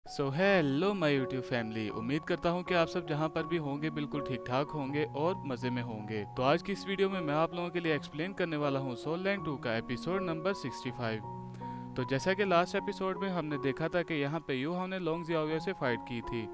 So hello my YouTube family. उम्मीद करता हूँ कि आप सब जहाँ पर भी होंगे बिल्कुल ठीक ठाक होंगे और मज़े में होंगे। तो आज की इस वीडियो में मैं आप लोगों के लिए एक्सप्लेन करने वाला हूँ सोल लैंड 2 का एपिसोड नंबर 65। तो जैसा कि लास्ट एपिसोड में हमने देखा था कि यहाँ पे यूहाओ ने लोंग जियाओ से फाइट की थी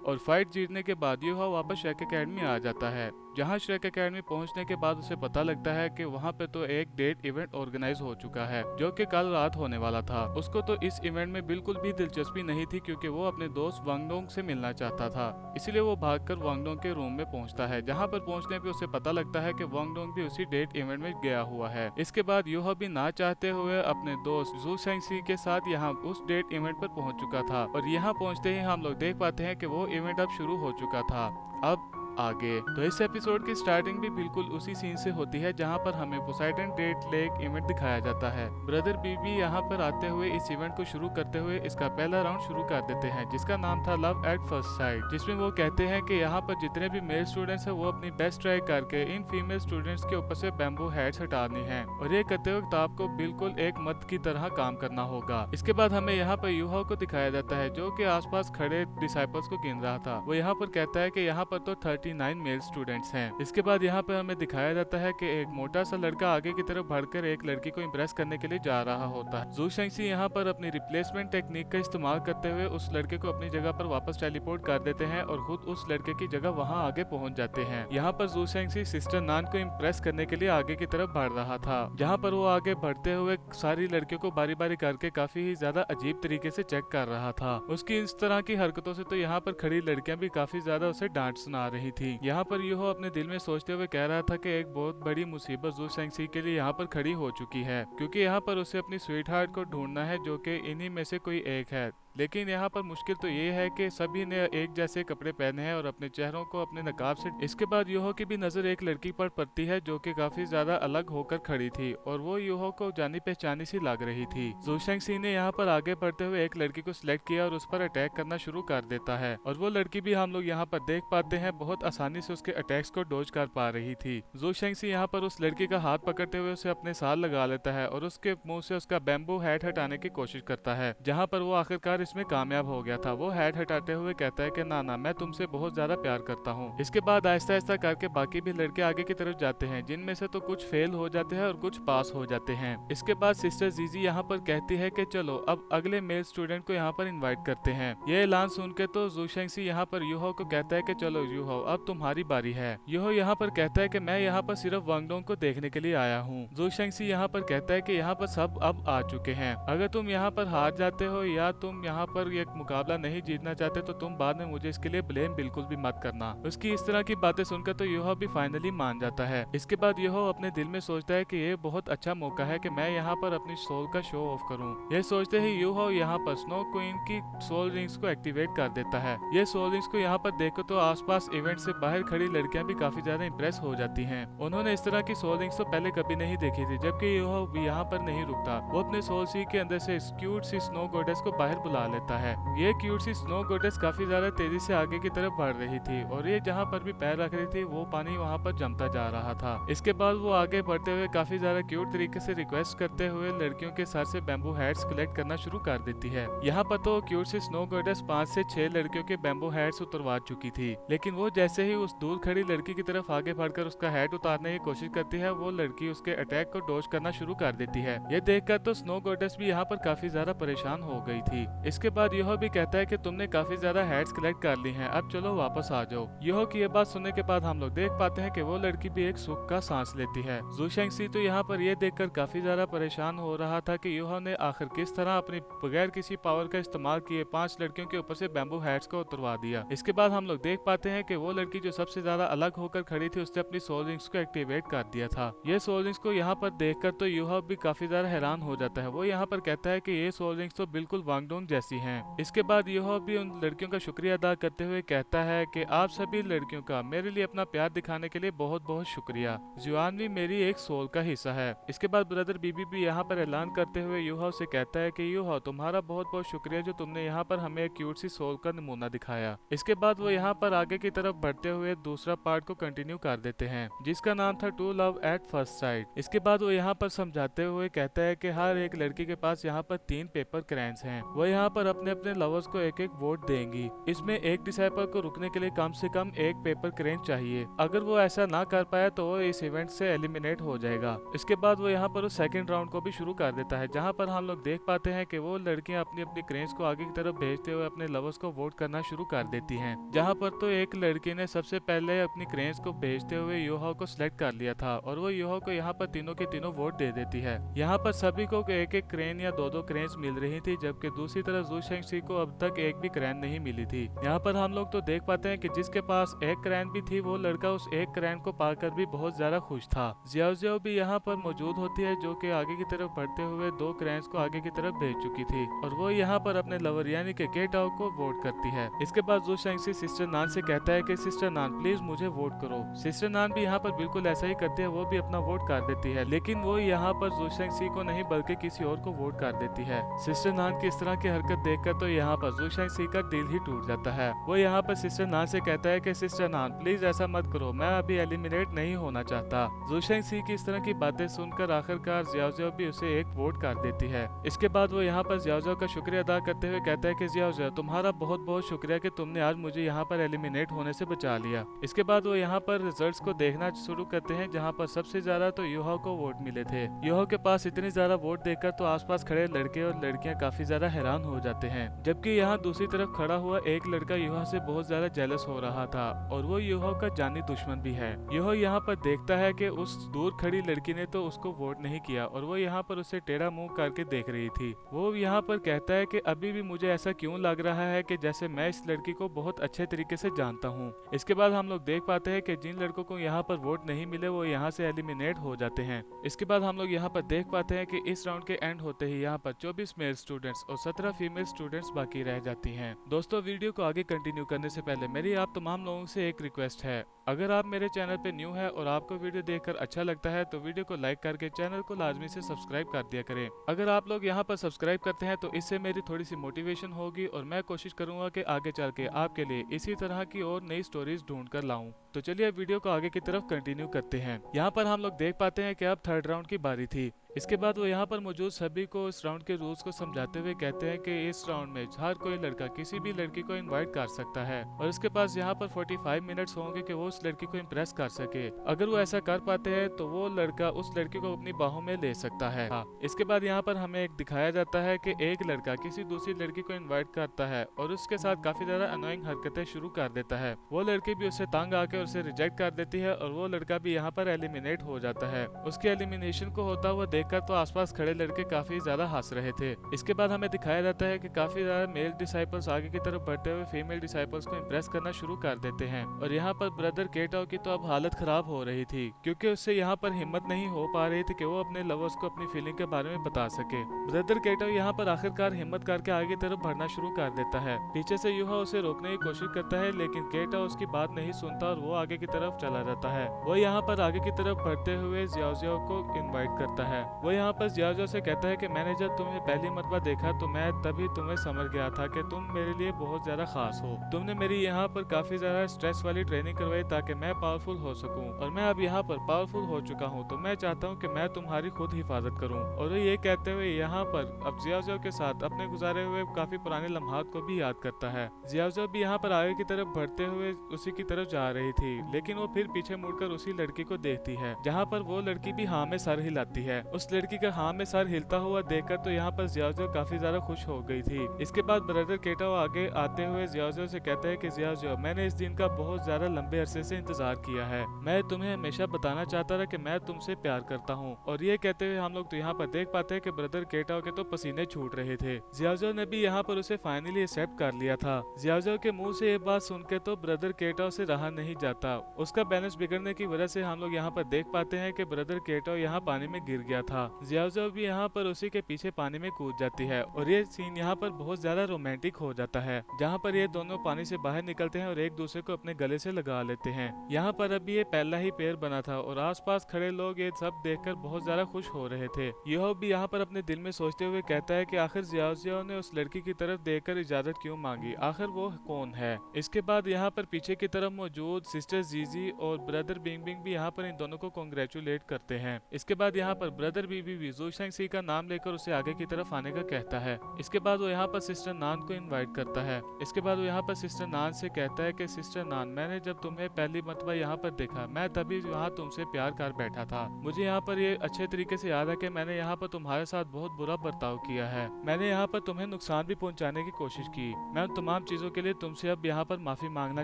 और फाइट जीतने के बाद यूहाओ वापस श्रेक एकेडमी आ जाता है। जहाँ श्रेक एकेडमी पहुँचने के बाद उसे पता लगता है कि वहाँ पे तो एक डेट इवेंट ऑर्गेनाइज हो चुका है जो कि कल रात होने वाला था। उसको तो इस इवेंट में बिल्कुल भी दिलचस्पी नहीं थी क्योंकि वो अपने दोस्त वांगडोंग से मिलना चाहता था। इसलिए वो भागकर वांगडोंग के रूम में पहुँचता है, जहाँ पर पहुँचने पे उसे पता लगता है कि वांगडोंग भी उसी डेट इवेंट में गया हुआ है। इसके बाद यूहा भी ना चाहते हुए अपने दोस्त जू शेंगसी के साथ यहाँ उस डेट इवेंट पर पहुँच चुका था और यहाँ पहुँचते ही हम लोग देख पाते हैं कि वो इवेंट अब शुरू हो चुका था। अब आगे तो इस एपिसोड की स्टार्टिंग भी बिल्कुल उसी सीन से होती है जहां पर हमें पोसाइडन डेट लेक इवेंट दिखाया जाता है। ब्रदर बीबी यहां पर आते हुए इस इवेंट को शुरू करते हुए इसका पहला राउंड शुरू कर देते हैं जिसका नाम था लव एट फर्स्ट साइट, जिसमें वो कहते हैं कि यहाँ पर जितने भी मेल स्टूडेंट्स हैं वो अपनी बेस्ट ट्राई करके इन फीमेल स्टूडेंट्स के ऊपर से बैम्बू हेड्स हटानी है और ये करते वक्त आपको बिल्कुल एक मर्द की तरह काम करना होगा। इसके बाद हमें यहाँ पर यूहाओ को दिखाया जाता है जो कि आसपास खड़े डिसाइपल्स को गिन रहा था। वो यहाँ पर कहता है कि यहाँ पर तो 39 मेल स्टूडेंट्स हैं। इसके बाद यहाँ पर हमें दिखाया जाता है कि एक मोटा सा लड़का आगे की तरफ बढ़कर एक लड़की को इम्प्रेस करने के लिए जा रहा होता है। जू शेंगसी यहाँ पर अपनी रिप्लेसमेंट टेक्निक का इस्तेमाल करते हुए उस लड़के को अपनी जगह पर वापस टेलीपोर्ट कर देते हैं और खुद उस लड़के की जगह वहाँ आगे पहुँच जाते हैं। यहाँ पर जू शेंगसी सिस्टर नान को इम्प्रेस करने के लिए आगे की तरफ बढ़ रहा था, जहाँ पर वो आगे बढ़ते हुए सारी लड़कियों को बारी बारी करके काफी ही ज्यादा अजीब तरीके से चेक कर रहा था। उसकी इस तरह की हरकतों से तो यहाँ पर खड़ी लड़कियां भी काफी ज्यादा उसे डांट सुना रही थी। यहाँ पर यूहो अपने दिल में सोचते हुए कह रहा था कि एक बहुत बड़ी मुसीबत जू शेंगसी के लिए यहाँ पर खड़ी हो चुकी है क्योंकि यहाँ पर उसे अपनी स्वीट हार्ट को ढूंढना है जो कि इन्हीं में से कोई एक है। लेकिन यहाँ पर मुश्किल तो ये है कि सभी ने एक जैसे कपड़े पहने हैं और अपने चेहरों को अपने नकाब से। इसके बाद यूहो की भी नजर एक लड़की पर पड़ती है जो कि काफी ज्यादा अलग होकर खड़ी थी और वो यूहो को जानी पहचानी सी लग रही थी। जू शेंगसी ने यहाँ पर आगे बढ़ते हुए एक लड़की को सिलेक्ट किया और उस पर अटैक करना शुरू कर देता है और वो लड़की भी हम लोग यहाँ पर देख पाते हैं बहुत आसानी से उसके अटैक्स को डोज कर पा रही थी। जू शेंगसी यहाँ पर उस लड़की का हाथ पकड़ते हुए उसे अपने साथ लगा लेता है और उसके मुंह से उसका बैम्बू हैट हटाने की कोशिश करता है, जहाँ पर वो आखिरकार इसमें कामयाब हो गया था। वो हेड हटाते हुए कहता है कि ना मैं तुमसे बहुत ज्यादा प्यार करता हूँ। इसके बाद आहिस्ता आहिस्ता करके बाकी भी लड़के आगे की तरफ जाते हैं, जिनमें से तो कुछ फेल हो जाते हैं और कुछ पास हो जाते हैं। इसके बाद सिस्टर जीजी यहाँ पर कहती है कि चलो अब अगले मेल स्टूडेंट को यहाँ पर इन्वाइट करते हैं। ये ऐलान सुन के तो जू शेंगसी यहाँ पर यूहो को कहता है कि चलो यूहो अब तुम्हारी बारी है। यूहो यहाँ पर कहता है कि मैं यहाँ पर सिर्फ वांगडोंग को देखने के लिए आया हूँ। जू शेंगसी यहाँ पर कहता है कि यहाँ पर सब अब आ चुके हैं, अगर तुम यहाँ पर हार जाते हो या तुम यहाँ पर एक मुकाबला नहीं जीतना चाहते तो तुम बाद में मुझे इसके लिए ब्लेम बिल्कुल भी मत करना। उसकी इस तरह की बातें सुनकर तो यूहो भी फाइनली मान जाता है। इसके बाद यूहो अपने दिल में सोचता है कि ये बहुत अच्छा मौका है कि मैं यहाँ पर अपनी सोल का शो ऑफ करूँ। ये सोचते ही यूहो यहाँ पर स्नो क्वीन की सोल रिंग्स को एक्टिवेट कर देता है। ये सोल रिंग्स को यहाँ पर देखो तो आसपास इवेंट से बाहर खड़ी लड़कियां भी काफी ज्यादा इंप्रेस हो जाती हैं। उन्होंने इस तरह की सोल रिंग्स तो पहले कभी नहीं देखी थी। जबकि यूहो भी यहाँ पर नहीं रुकता, वो अपने सोल सी के अंदर से क्यूट सी स्नो गॉडेस को बाहर बुला लेता है। ये क्यूट सी स्नो गॉडेस काफी ज्यादा तेजी से आगे की तरफ बढ़ रही थी और ये जहाँ पर भी पैर रख रही थी वो पानी वहाँ पर जमता जा रहा था। इसके बाद वो आगे बढ़ते हुए काफी ज्यादा क्यूट तरीके से रिक्वेस्ट करते हुए लड़कियों के सर से बैम्बू हेड्स कलेक्ट करना शुरू कर देती है। यहाँ पर तो क्यूट सी स्नो गॉडेस 5 से 6 लड़कियों के बैम्बू हेड्स उतरवा चुकी थी, लेकिन वो जैसे ही उस दूर खड़ी लड़की की तरफ आगे बढ़कर उसका हेड उतारने की कोशिश करती है, वो लड़की उसके अटैक को डॉज करना शुरू कर देती है। ये देखकर तो स्नो गॉडेस भी यहाँ पर काफी ज्यादा परेशान हो गई थी। इसके बाद यह भी कहता है कि तुमने काफी ज्यादा हेड्स कलेक्ट कर ली हैं, अब चलो वापस आ जाओ। यह की ये बात सुनने के बाद हम लोग देख पाते हैं कि वो लड़की भी एक सुख का सांस लेती है। जू शेंगसी तो यहाँ पर ये देखकर काफी ज्यादा परेशान हो रहा था कि यूहो ने आखिर किस तरह अपनी बगैर किसी पावर का इस्तेमाल किए 5 लड़कियों के ऊपर से बैम्बू हेड्स को उतरवा दिया। इसके बाद हम लोग देख पाते हैं कि वो लड़की जो सबसे ज्यादा अलग होकर खड़ी थी उसने अपनी सोल रिंग्स को एक्टिवेट कर दिया था। ये सोल रिंग्स को यहाँ पर देखकर तो यूहो भी काफी ज्यादा हैरान हो जाता है। वो यहाँ पर कहता है कि ये सोल रिंग्स तो बिल्कुल वांगडोंग जैसी हैं। इसके बाद यूहो भी उन लड़कियों का शुक्रिया अदा करते हुए कहता है कि आप सभी लड़कियों का मेरे लिए अपना प्यार दिखाने के लिए बहुत बहुत शुक्रिया। जुआन भी मेरी एक सोल का हिस्सा है। इसके बाद ब्रदर बीबी भी यहाँ पर ऐलान करते हुए यूहो से कहता है कि यूहो तुम्हारा बहुत बहुत शुक्रिया जो तुमने यहाँ पर हमें एक क्यूट सी सोल का नमूना दिखाया। इसके बाद वो यहाँ पर आगे की तरफ बढ़ते हुए दूसरा पार्ट को कंटिन्यू कर देते हैं जिसका नाम था to love at first sight. इसके बाद वो यहाँ पर समझाते हुए कहता है कि हर एक लड़की के पास यहाँ पर 3 पेपर क्रेन्स हैं। वो यहाँ यहाँ पर अपने अपने लवर्स को एक एक वोट देंगी। इसमें एक डिसाइपल को रुकने के लिए कम से कम एक पेपर क्रेन चाहिए। अगर वो ऐसा ना कर पाया तो वो इस इवेंट से एलिमिनेट हो जाएगा। इसके बाद वो यहाँ पर उस सेकंड राउंड को भी शुरू कर देता है, जहाँ पर हम लोग देख पाते हैं कि वो लड़कियां अपनी अपनी क्रेन्स को आगे की तरफ भेजते हुए अपने लवर्स को वोट करना शुरू कर देती हैं। जहाँ पर तो एक लड़की ने सबसे पहले अपनी क्रेन्स को भेजते हुए योहा को सिलेक्ट कर लिया था और वो योहा को यहाँ पर तीनों के तीनों वोट दे देती है। यहाँ पर सभी को एक एक क्रेन या दो दो क्रेन्स मिल रही थी, जबकि दूसरी तरफ जू शेंगशी को अब तक एक भी क्रेन नहीं मिली थी। यहाँ पर हम लोग तो देख पाते हैं कि जिसके पास एक क्रेन भी थी वो लड़का उस एक क्रेन को पाकर भी बहुत ज्यादा खुश था। जियाओ जियाओ भी यहाँ पर मौजूद होती है, जो कि आगे की तरफ बढ़ते हुए दो क्रेन्स को आगे की तरफ भेज चुकी थी और वो यहाँ पर अपने लवर यानी कि गेटाओ को वोट करती है। इसके बाद जू शेंगशी सिस्टर नान से कहता है कि सिस्टर नान प्लीज मुझे वोट करो। सिस्टर नान भी यहाँ पर बिल्कुल ऐसा ही करती है, वो भी अपना वोट कर देती है, लेकिन वो यहाँ पर जू शेंगशी को नहीं बल्कि किसी और को वोट कर देती है। सिस्टर नान की इस तरह की हरकत देखकर तो यहाँ पर जू शेंगशी का दिल ही टूट जाता है। वो यहाँ पर सिस्टर नान से कहता है कि सिस्टर नान प्लीज ऐसा मत करो, मैं अभी एलिमिनेट नहीं होना चाहता। जू शेंगशी की इस तरह की बातें सुनकर आखिरकार जियाओ जियाओ भी उसे एक वोट कर देती है। इसके बाद वो यहाँ पर जियाओ जियाओ का शुक्रिया अदा करते हुए कहता है कि जियाओ जियाओ तुम्हारा बहुत बहुत शुक्रिया कि तुमने आज मुझे यहाँ पर एलिमिनेट होने से बचा लिया। इसके बाद वो यहाँ पर रिजल्ट्स को देखना शुरू करते हैं, जहाँ पर सबसे ज्यादा तो योहा को वोट मिले थे। योहा के पास इतनी ज्यादा वोट देखकर तो आसपास खड़े लड़के और लड़कियां काफी ज्यादा हैरान हो जाते हैं, जबकि यहाँ दूसरी तरफ खड़ा हुआ एक लड़का योहा से बहुत ज्यादा जेलस हो रहा था और वो योहा का जानी दुश्मन भी है। योहा यहाँ पर देखता है कि उस दूर खड़ी लड़की ने तो उसको वोट नहीं किया और वो यहाँ पर उसे टेढ़ा मुंह करके देख रही थी। वो यहाँ पर कहता है कि अभी भी मुझे ऐसा क्यों लग रहा है कि जैसे मैं इस लड़की को बहुत अच्छे तरीके से जानता हूँ। इसके बाद हम लोग देख पाते हैं कि जिन लड़कों को यहाँ पर वोट नहीं मिले वो यहाँ से एलिमिनेट हो जाते हैं। इसके बाद हम लोग यहाँ पर देख पाते हैं कि इस राउंड के एंड होते ही यहाँ पर 24 मेल स्टूडेंट्स और 17 फीमेल स्टूडेंट्स बाकी रह जाती हैं। दोस्तों वीडियो को आगे कंटिन्यू करने से पहले मेरी आप तमाम लोगों से एक रिक्वेस्ट है, अगर आप मेरे चैनल पे न्यू है और आपको वीडियो देखकर अच्छा लगता है तो वीडियो को लाइक करके चैनल को लाजमी से सब्सक्राइब कर दिया करें। अगर आप लोग यहाँ पर सब्सक्राइब करते हैं तो इससे मेरी थोड़ी सी मोटिवेशन होगी और मैं कोशिश करूंगा कि आगे चल के आपके लिए इसी तरह की और नई स्टोरीज ढूंढ कर लाऊं। तो चलिए वीडियो को आगे की तरफ कंटिन्यू करते हैं। यहाँ पर हम लोग देख पाते हैं कि अब थर्ड राउंड की बारी थी। इसके बाद वो यहाँ पर मौजूद सभी को इस राउंड के रूल्स को समझाते हुए कहते हैं कि इस राउंड में हर कोई लड़का किसी भी लड़की को इनवाइट कर सकता है और उसके पास यहाँ पर 45 मिनट्स होंगे कि वो उस लड़की को इम्प्रेस कर सके। अगर वो ऐसा कर पाते हैं तो वो लड़का उस लड़की को अपनी बाहों में ले सकता है। इसके बाद यहाँ पर हमें एक दिखाया जाता है कि एक लड़का किसी दूसरी लड़की को इन्वाइट करता है और उसके साथ काफी ज्यादा अनोइंग हरकतें शुरू कर देता है। वो लड़की भी उससे तंग आके उसे रिजेक्ट कर देती है और वो लड़का भी यहाँ पर एलिमिनेट हो जाता है। उसके एलिमिनेशन को होता हुआ देखकर तो आसपास खड़े लड़के काफी ज्यादा हंस रहे थे। इसके बाद हमें दिखाया जाता है कि काफी ज्यादा मेल डिसाइपल्स आगे की तरफ बढ़ते हुए फीमेल डिसाइपल्स को इम्प्रेस करना शुरू कर देते हैं और यहाँ पर ब्रदर केटाओ की तो अब हालत खराब हो रही थी, क्योंकि उससे यहाँ पर हिम्मत नहीं हो पा रही थी कि वो अपने लवर्स को अपनी फीलिंग के बारे में बता सके। ब्रदर केटाओ यहाँ पर आखिरकार हिम्मत करके आगे तरफ बढ़ना शुरू कर देता है। पीछे से यूहा उसे रोकने की कोशिश करता है, लेकिन केटाओ उसकी बात नहीं सुनता और वो आगे की तरफ चला जाता है। वो यहाँ पर आगे की तरफ बढ़ते हुए जियाओ जियाओ को इनवाइट करता है। वो यहाँ पर जियाओ जियाओ से कहता है कि मैंने जब तुम्हें पहली मरतबा देखा तो मैं तभी तुम्हें समझ गया था कि तुम मेरे लिए बहुत ज्यादा खास हो। तुमने मेरी यहाँ पर काफी ज्यादा स्ट्रेस वाली ट्रेनिंग करवाई ताकि मैं पावरफुल हो सकूं और मैं अब यहाँ पर पावरफुल हो चुका हूँ, तो मैं चाहता हूँ कि मैं तुम्हारी खुद हिफाजत करूँ। और ये कहते हुए यहाँ पर अब जियाओ जियाओ के साथ अपने गुजारे हुए काफी पुराने लम्हात को भी याद करता है। जियाओ जियाओ भी यहाँ पर आगे की तरफ बढ़ते हुए उसी की तरफ जा रही थी, लेकिन वो फिर पीछे मुड़कर उसी लड़की को देखती है, जहाँ पर वो लड़की भी हाँ में सर हिलाती है। उस लड़की का हाँ में सर हिलता हुआ देखकर तो यहाँ पर जियाओ जियाओ काफी ज्यादा खुश हो गई थी। इसके बाद ब्रदर केटाओ आगे आते हुए जियाओ जियाओ से कहते हैं कि जियाओ जियाओ मैंने इस दिन का बहुत ज्यादा लंबे अरसे से इंतजार किया है। मैं तुम्हें हमेशा बताना चाहता था कि मैं तुमसे प्यार करता हूँ। और ये कहते हुए हम लोग तो यहाँ पर देख पाते हैं कि ब्रदर केटाओ के तो पसीने छूट रहे थे। जियाओ जियाओ ने भी यहाँ पर उसे फाइनली एक्सेप्ट कर लिया था। जियाओ जियाओ के मुंह से ये बात सुन के तो ब्रदर केटाओ से रहा नहीं जाता। उसका बैलेंस बिगड़ने की वजह से हम लोग यहाँ पर देख पाते हैं कि ब्रदर केटाओ यहाँ पानी में गिर गया था। जियाओ जियाओ भी यहाँ पर उसी के पीछे पानी में कूद जाती है और ये सीन यहाँ पर बहुत ज्यादा रोमांटिक हो जाता है, जहाँ पर ये दोनों पानी से बाहर निकलते हैं और एक दूसरे को अपने गले से लगा लेते हैं। यहाँ पर अभी ये पहला ही पेयर बना था और आसपास खड़े लोग ये सब देखकर बहुत ज्यादा खुश हो रहे थे। यह भी यहाँ पर अपने दिल में सोचते हुए कहता है कि आखिर जियाओ ने उस लड़की की तरफ देखकर इजाजत क्यों मांगी, आखिर वो कौन है। इसके बाद यहाँ पर पीछे की तरफ मौजूद सिस्टर जीजी और ब्रदर बिंग बिंग भी यहाँ पर इन दोनों को कांग्रेचुलेट करते हैं। इसके बाद यहाँ पर ब्रदर बीबी भी जू शेंगसी का नाम लेकर उसे आगे की तरफ आने का कहता है। इसके बाद वो यहाँ पर सिस्टर नान को इनवाइट करता है। इसके बाद वो यहाँ पर सिस्टर नान से कहता है कि सिस्टर नान, मैंने जब तुम्हें पहली मरतबा यहाँ पर देखा, मैं तभी वहाँ तुमसे प्यार कर बैठा था। मुझे यहाँ पर ये अच्छे तरीके से याद है कि मैंने यहाँ पर तुम्हारे साथ बहुत बुरा बर्ताव किया है। मैंने यहाँ पर तुम्हें नुकसान भी पहुँचाने की कोशिश की। मैं उन तमाम चीजों के लिए तुमसे अब यहाँ पर माफी मांगना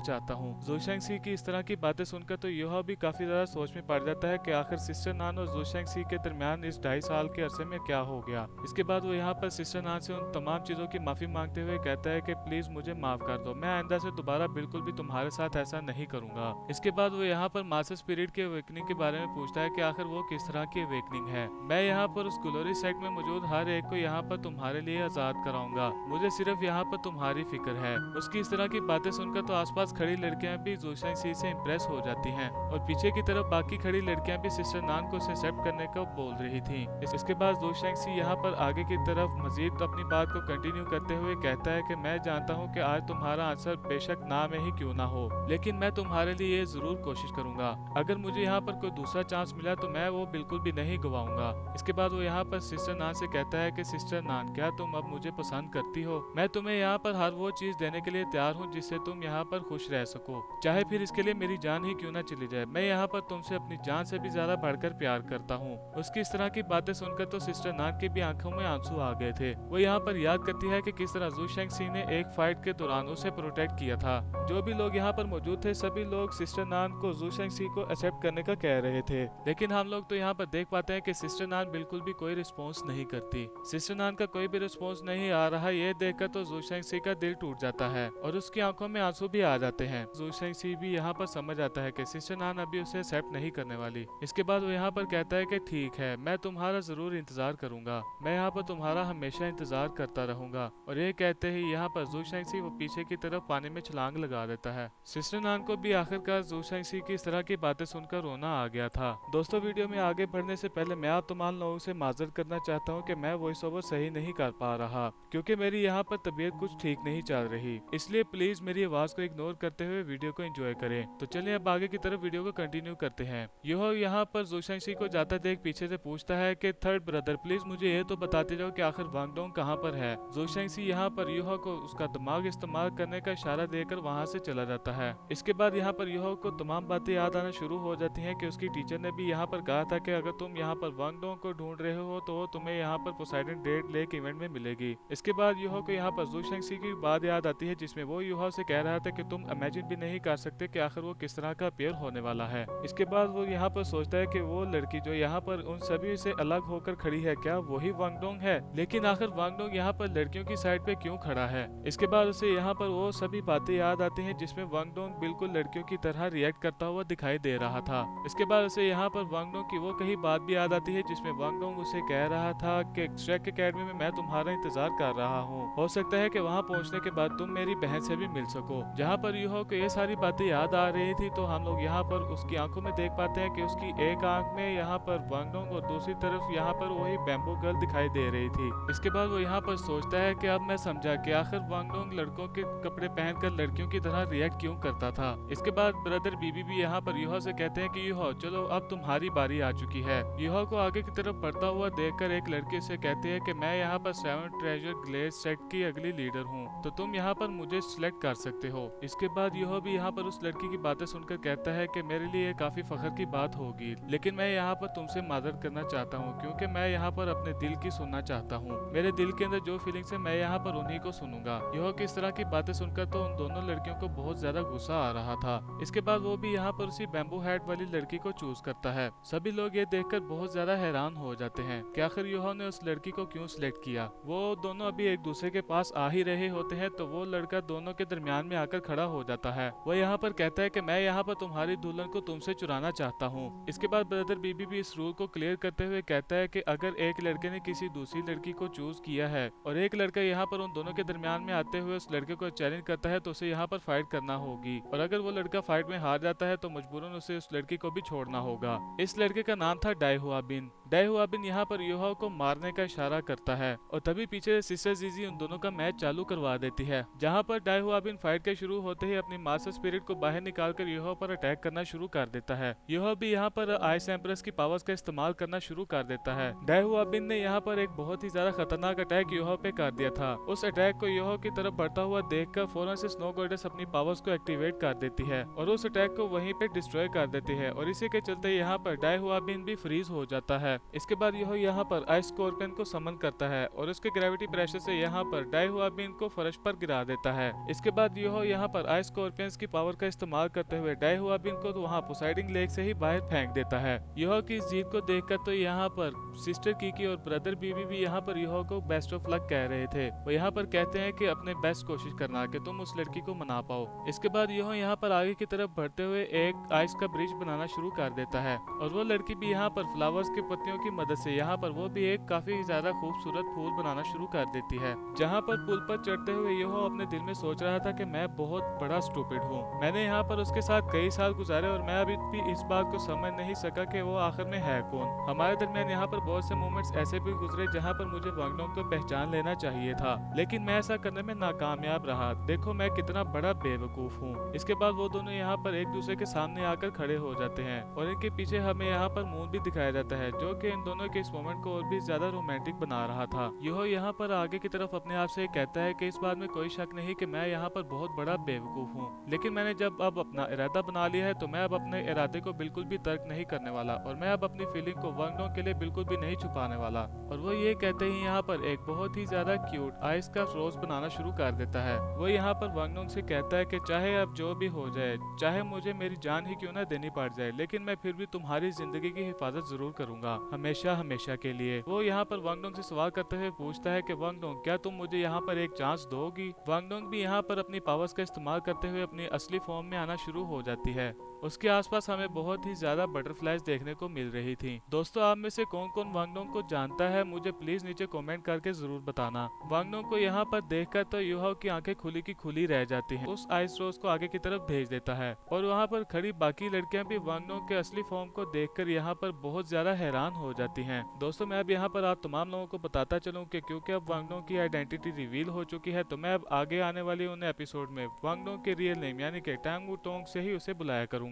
चाहता हूँ। जू शेंगसी की इस तरह की बातें सुनकर तो यह भी काफी ज्यादा सोच में पड़ जाता है कि आखिर सिस्टर नान और जू शेंगसी के दरमियान इस 2.5 साल के अरसे में क्या हो गया। इसके बाद वो यहाँ पर सिस्टर नान से उन तमाम चीजों की माफी मांगते हुए कहता है कि प्लीज मुझे माफ कर दो, मैं आइंदा से दोबारा बिल्कुल भी तुम्हारे साथ ऐसा नहीं करूंगा। इसके बाद वो यहाँ पर मास्टर स्पिरिट के अवेकनिंग के बारे में पूछता है कि आखिर वो किस तरह की अवेकनिंग है। मैं यहाँ पर उस ग्लोरी सेक्ट में मौजूद हर एक को यहाँ पर तुम्हारे लिए आजाद कराऊंगा, मुझे सिर्फ यहाँ पर तुम्हारी फिक्र है। उसकी इस तरह की बातें सुनकर तो आसपास खड़ी लड़कियां भी जू शेंगसी से इम्प्रेस हो जाती हैं और पीछे की तरफ बाकी खड़ी लड़कियां भी सिस्टर नान को उसे एक्सेप्ट करने को बोल रही थी। इसके बाद जू शेंगसी यहाँ पर आगे की तरफ मजीद अपनी बात को कंटिन्यू करते हुए कहता है कि मैं जानता हूँ कि आज तुम्हारा आंसर बेशक ना में ही क्यों ना हो, लेकिन मैं तुम्हारे लिए ये जरूर कोशिश करूंगा। अगर मुझे यहाँ पर कोई दूसरा चांस मिला तो मैं वो बिल्कुल भी नहीं गवाऊंगा। इसके बाद वो यहाँ पर सिस्टर नान से कहता है कि सिस्टर नान, क्या तुम अब मुझे पसंद करती हो? मैं तुम्हें यहाँ पर हर वो चीज देने के लिए तैयार हूँ जिससे तुम यहाँ पर खुश रह सको, चाहे फिर इसके लिए मेरी जान ही क्यों ना चली जाए। मैं यहाँ पर तुमसे अपनी जान से भी ज्यादा बढ़कर प्यार करता हूँ। उसकी इस तरह की बातें सुनकर तो सिस्टर नान की भी आंखों में आंसू आ गए थे। वो यहाँ पर याद करती है कि किस तरह जू शेंगसी ने एक फाइट के दौरान उसे प्रोटेक्ट किया था। जो भी लोग यहाँ पर मौजूद थे सभी लोग सिस्टर नान को जू शेंगसी को एक्सेप्ट करने का कह रहे थे, लेकिन हम लोग तो यहाँ पर देख पाते हैं कि सिस्टर नान बिल्कुल भी कोई रिस्पॉन्स नहीं करती। सिस्टर नान का कोई भी रिस्पॉन्स नहीं आ रहा ये देखकर तो जू शेंगसी का दिल टूट जाता है और उसकी आंखों में आंसू भी आ जाते हैं। जू शेंगसी भी यहाँ पर समझ आता है कि सिस्टर नान अभी उसे एक्सेप्ट नहीं करने वाली। इसके बाद वो यहाँ पर कहता है कि ठीक है, मैं तुम्हारा जरूर इंतजार करूंगा, मैं यहाँ पर तुम्हारा हमेशा इंतजार करता रहूंगा। और ये कहते ही यहाँ पर जू शेंगसी वो पीछे की तरफ पानी में छलांग लगा देता है। सिस्टर नान को भी आखिरकार जू शेंगसी की इस तरह की बातें सुनकर रोना आ गया था। दोस्तों, वीडियो में आगे बढ़ने से पहले मैं आप तमाम लोगों से माजरत करना चाहता हूँ कि मैं वॉइस ओवर सही नहीं कर पा रहा क्योंकि मेरी यहाँ पर तबीयत कुछ ठीक नहीं चल रही, इसलिए प्लीज मेरी आवाज को इग्नोर करते हुए वीडियो को एंजॉय करें। तो चलिए अब आगे की तरफ वीडियो को कंटिन्यू करते हैं। यह यहाँ पर जू शेंगसी को जाता देख पीछे से पूछता है कि थर्ड ब्रदर, प्लीज मुझे ये तो बताते जाओ कि आखिर वांग डोंग कहाँ पर है। जू शेंगसी यहाँ पर यूहो को उसका दिमाग इस्तेमाल करने का इशारा देकर वहाँ से चला जाता है। इसके बाद यहाँ पर यूहो को तमाम बातें याद आना शुरू हो जाती हैं कि उसकी टीचर ने भी यहाँ पर कहा था कि अगर तुम यहाँ पर वांग डोंग को ढूंढ रहे हो तो तुम्हें यहाँ पर पोसाइडन डेड लेक इवेंट में मिलेगी। इसके बाद यूहो को यहाँ पर जू शेंगसी की बात याद आती है जिसमें वो यूहो से कह रहा था कि तुम इमेजिन भी नहीं कर सकते कि आखिर वो किस तरह का पेयर होने वाला है। इसके बाद वो यहाँ पर सोचता है कि वो लड़की जो यहाँ पर उन सभी से अलग होकर खड़ी है क्या वही वांग डोंग है, लेकिन आखिर वांग डोंग यहाँ पर लड़कियों की साइड पे क्यों खड़ा है। इसके बाद उसे यहाँ पर वो सभी बातें याद आती हैं जिसमें वांग डोंग बिल्कुल लड़कियों की तरह रिएक्ट करता हुआ दिखाई दे रहा था। इसके बाद उसे यहाँ पर वांग डोंग की वो कही बात भी याद आती है जिसमें वांग डोंग उसे कह रहा था कि श्रेक एकेडमी में मैं तुम्हारा इंतजार कर रहा हूँ, हो सकता है कि वहाँ पहुँचने के बाद तुम मेरी बहन से भी मिल सको। जहाँ पर यूहो को ये सारी बातें याद आ रही थी तो हम लोग यहाँ पर उसकी आंखों में देख पाते हैं कि उसकी एक आंख में यहाँ पर वांग डोंग और दूसरी तरफ यहाँ पर वही बैम्बू गर्ल दिखाई दे रही थी। इसके बाद वो यहाँ पर सोचता है कि अब मैं समझा कि आखिर वांग डोंग लड़कों के कपड़े पहनकर लड़कियों की तरह रिएक्ट क्यों करता था। इसके बाद ब्रदर बीबी भी यहाँ पर यूहो से कहते हैं कि यूहो चलो अब तुम्हारी बारी आ चुकी है। यूहो को आगे की तरफ बढ़ता हुआ देखकर एक लड़के से कहते हैं कि मैं यहाँ पर 7 ट्रेजर ग्लेज सेट की अगली लीडर हूँ, तो तुम यहाँ पर मुझे सिलेक्ट कर सकते हो। इसके बाद यूहो भी यहाँ पर उस लड़की की बातें सुनकर कहता है कि मेरे लिए काफी फख्र की बात होगी, लेकिन मैं यहाँ पर तुमसे माजरत करना चाहता हूँ क्योंकि मैं यहाँ पर अपने दिल की सुनना चाहता हूँ। मेरे दिल के अंदर जो फीलिंग्स है मैं यहाँ पर उन्हीं को सुनूंगा। यूहो की इस तरह की बातें सुनकर तो उन दोनों लड़कियों को बहुत ज्यादा गुस्सा आ रहा था। इसके बाद वो भी यहाँ पर उसी बैम्बू हैट वाली लड़की को चूज करता है। सभी लोग ये देखकर बहुत ज्यादा हैरान हो जाते हैं कि आखिर यूहो ने उस लड़की को क्यों सिलेक्ट किया। वो दोनों अभी एक दूसरे के पास आ ही रहे होते हैं तो वो लड़का दोनों के दरमियान में आकर खड़ा हो जाता है। वो यहाँ पर कहता है कि मैं यहाँ पर तुम्हारी दुल्हन को तुमसे चुराना चाहता हूँ। इसके बाद ब्रदर बीबी भी इस रूल को क्लियर करते हुए कहता है कि अगर एक लड़के ने किसी दूसरी लड़की को चूज किया है और एक लड़का यहाँ पर उन दोनों के दरमियान में आते हुए उस लड़के को चैलेंज करता है तो उसे यहाँ पर फाइट करना होगी, और अगर वो लड़का लड़का फाइट में हार जाता है तो मजबूरन उसे उस लड़की को भी छोड़ना होगा। इस लड़के का नाम था डाइहुआबिन। डाइहुआबिन यहाँ पर युहाओ को मारने का इशारा करता है और तभी पीछे सिस्टर जीजी उन दोनों का मैच चालू करवा देती है, जहाँ पर डाइहुआबिन फाइट के शुरू होते ही अपनी मास्टर स्पिरिट को बाहर निकालकर युहाओ पर अटैक करना शुरू कर देता है। युहाओ भी यहाँ पर आइस एम्प्रेस की पावर्स का इस्तेमाल करना शुरू कर देता है। डाइहुआबिन ने यहाँ पर एक बहुत ही ज्यादा खतरनाक अटैक युहाओ पे कर दिया था। उस अटैक को युहाओ की तरफ बढ़ता हुआ देखकर फौरन से स्नो गॉडेस अपनी पावर्स को एक्टिवेट कर देती है और उस अटैक को वहीं पे डिस्ट्रॉय कर देती है और इसी के चलते यहाँ पर डाइहुआबिन भी फ्रीज हो जाता है। इसके बाद युहाओ यहाँ पर आइस स्कॉर्पियन को समन करता है और उसके ग्रेविटी प्रेशर से यहाँ पर डाइहुआबिन को फर्श पर गिरा देता है। इसके बाद युहाओ यहाँ पर आइस स्कॉर्पियंस की पावर का इस्तेमाल करते हुए डाइहुआबिन को तो वहाँ पोसाइडिंग लेक से ही बाहर फेंक देता है। युहाओ की इस जीत को देखकर तो यहाँ पर सिस्टर कीकी और ब्रदर बीबी भी यहाँ पर युहाओ को बेस्ट ऑफ लक कह रहे थे। वो यहाँ पर कहते हैं कि अपने बेस्ट कोशिश करना कि तुम उस लड़की को मना पाओ। इसके बाद युहाओ यहाँ पर आगे की तरफ बढ़ते हुए एक आइस का ब्रिज बनाना शुरू कर देता है और वो लड़की भी यहाँ पर फ्लावर्स के पत्तियों की मदद से यहाँ पर वो भी एक काफी ज्यादा खूबसूरत फूल बनाना शुरू कर देती है। जहाँ पर पुल पर चढ़ते हुए युहाओ अपने दिल में सोच रहा था कि मैं बहुत बड़ा स्टूपिड हूँ, मैंने यहाँ पर उसके साथ कई साल गुजारे और मैं अभी भी इस बात को समझ नहीं सका कि वो आखिर में है कौन। हमारे दरमियान यहाँ पर बहुत से मोमेंट्स ऐसे भी गुजरे जहाँ पर मुझे वांगडोंग को पहचान लेना चाहिए था, लेकिन मैं ऐसा करने में नाकामयाब रहा। देखो मैं कितना बड़ा बेवकूफ हूँ। इसके बाद वो दोनों यहाँ पर एक दूसरे के सामने आकर खड़े हो जाते हैं और इनके पीछे हमें यहाँ पर मून भी दिखाया जाता है, जो कि इन दोनों के इस मोमेंट को और भी ज्यादा रोमांटिक बना रहा था। युहाओ यहाँ पर आगे की तरफ अपने आप से कहता है कि इस बात में कोई शक नहीं कि मैं यहाँ पर बहुत बड़ा बेवकूफ हूँ, लेकिन मैंने जब अब अपना इरादा बना लिया है तो मैं अब अपने इरादे को बिल्कुल भी तर्क नहीं करने वाला और मैं अब अपनी फीलिंग को वांगडोंग के लिए बिल्कुल भी नहीं छुपाने वाला। और वो ये कहते ही यहाँ पर एक बहुत ही ज्यादा क्यूट आइस का रोज बनाना शुरू कर देता है। वो यहाँ पर वांगडोंग से कहता है कि चाहे अब जो भी हो जाए, चाहे मुझे मेरी जान ही क्यों ना देनी पड़ जाए, लेकिन मैं फिर भी तुम्हारी जिंदगी की हिफाजत जरूर करूंगा, हमेशा हमेशा के लिए। वो यहाँ पर वांगडोंग से सवाल करते हुए पूछता है कि वांगडोंग क्या तुम मुझे यहाँ पर एक चांस दोगी। वांगडोंग भी यहाँ पर अपनी पावर्स का इस्तेमाल करते हुए अपनी असली फॉर्म में आना शुरू हो जाती है। उसके आसपास हमें बहुत ही ज्यादा बटरफ्लाइज देखने को मिल रही थी। दोस्तों आप में से कौन कौन वांगडोंग को जानता है मुझे प्लीज नीचे कमेंट करके जरूर बताना। वांगडोंग को यहाँ पर देखकर तो युहाओ की आंखें खुली की खुली रह जाती हैं। उस आइस रोज को आगे की तरफ भेज देता है और वहाँ पर खड़ी बाकी लड़कियां भी वांगडोंग के असली फॉर्म को देखकर यहाँ पर बहुत ज्यादा हैरान हो जाती हैं। दोस्तों मैं अब यहाँ पर आप तमाम लोगों को बताता चलूं कि क्योंकि अब वांगडोंग की आइडेंटिटी रिवील हो चुकी है तो मैं अब आगे आने वाले उन एपिसोड में वांगडोंग के रियल नेम यानी कि टांग वुटोंग से ही उसे बुलाया करूंगा।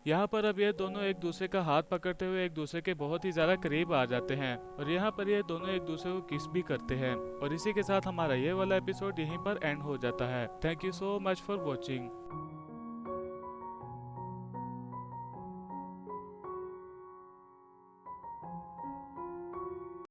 यहाँ पर अब ये दोनों एक दूसरे का हाथ पकड़ते हुए एक दूसरे के बहुत ही ज्यादा करीब आ जाते हैं और यहाँ पर ये दोनों एक दूसरे को किस भी करते हैं और इसी के साथ हमारा ये वाला एपिसोड यहीं पर एंड हो जाता है। Thank you so much for watching.